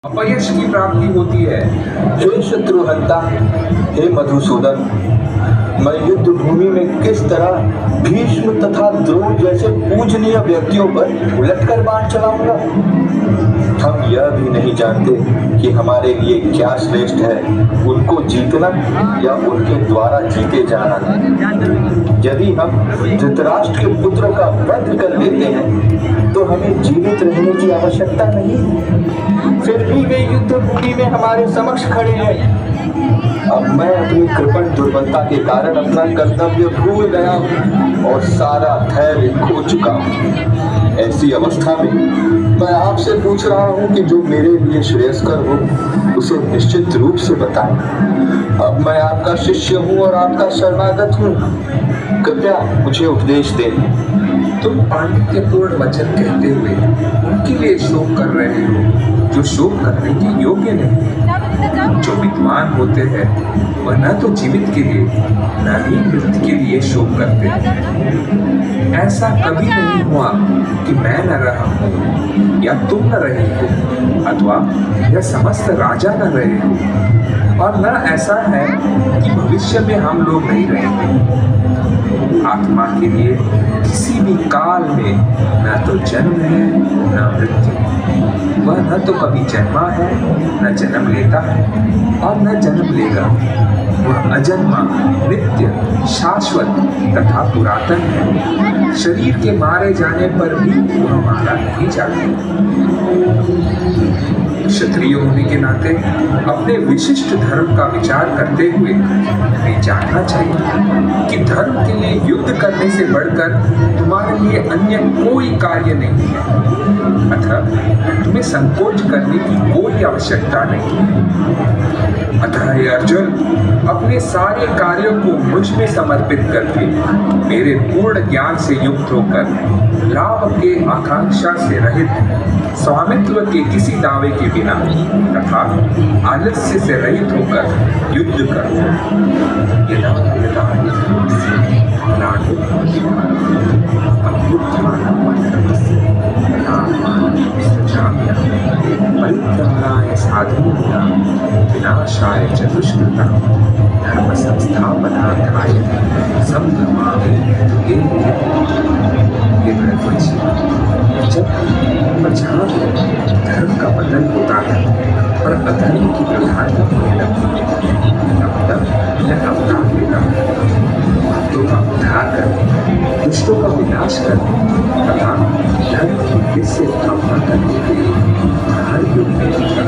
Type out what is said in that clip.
अपयश की प्राप्ति होती है। हे शत्रुहंता, हे मधुसूदन, मैं युद्ध भूमि में किस तरह भीष्म तथा द्रोण जैसे पूजनीय व्यक्तियों पर उलटकर बाण चलाऊंगा। हम यह भी नहीं जानते कि हमारे लिए क्या श्रेष्ठ है, उनको जीतना या उनके द्वारा जीते जाना। यदि हम धृतराष्ट्र के पुत्र का वध कर लेते हैं तो हमें जीवित रहने की आवश्यकता नहीं। फिर भी वे युद्ध भूमि में हमारे समक्ष खड़े हैं। अब मैं अपनी कृपण दुर्बलता के कारण अपना कर्तव्य भूल गया हूँ और सारा धैर्य खो चुका हूँ। ऐसी अवस्था में मैं आपसे पूछ रहा हूँ कि जो मेरे लिए श्रेयस्कर हो उसे निश्चित रूप से बताएं। अब मैं आपका शिष्य हूँ और आपका शरणागत हूँ, कृपया मुझे उपदेश दें। तुम पांडित्यपूर्ण वचन कहते हुए उनके लिए शोक कर रहे हो जो शोक करने के योग्य नहीं। जो विद्वान होते हैं वह न तो जीवित के लिए न ही मृत के लिए शोक करते हैं। ऐसा कभी नहीं हुआ कि मैं न रहा हूँ या तुम न रहे हो अथवा यह समस्त राजा न रहे हो, और न ऐसा है कि भविष्य में हम लोग नहीं रहेंगे। आत्मा के लिए किसी भी काल में न तो जन्म है न मृत्यु। वह न तो कभी जन्मा है न जन्म लेता है और न जन्म लेगा। वह अजन्मा, नित्य, शाश्वत तथा पुरातन है। शरीर के मारे जाने पर भी वह मारा नहीं जाता। क्षत्रिय होने के नाते अपने विशिष्ट धर्म का विचार करते हुए हमें जानना चाहिए कि धर्म के लिए युद्ध करने से बढ़कर तुम्हारे लिए अन्य कोई कार्य नहीं है। अतः तुम्हें संकोच करने की कोई आवश्यकता नहीं है। अतः हे अर्जुन, अपने सारे कार्यों को मुझ में समर्पित करके मेरे पूर्ण ज्ञान से युक्त होकर लाभ के आकांक्षा से रहित, स्वामित्व के किसी दावे के बिना तथा आलस्य से रहित होकर युद्ध करो। परित्राणाय साधूनां विनाशाय च दुष्कृतां धर्म संस्थापनार्थाय संभवामि युगे युगे। जब प्रजा धर्म का पतन होता है और अधर्म की प्रधानता होने लगती है, तब तक यह अवतार लेता है। भक्तों का उद्धार करने, दुष्टों का विनाश करने तथा धर्म की फिर से स्थापना करने के लिए हर युग में प्रकट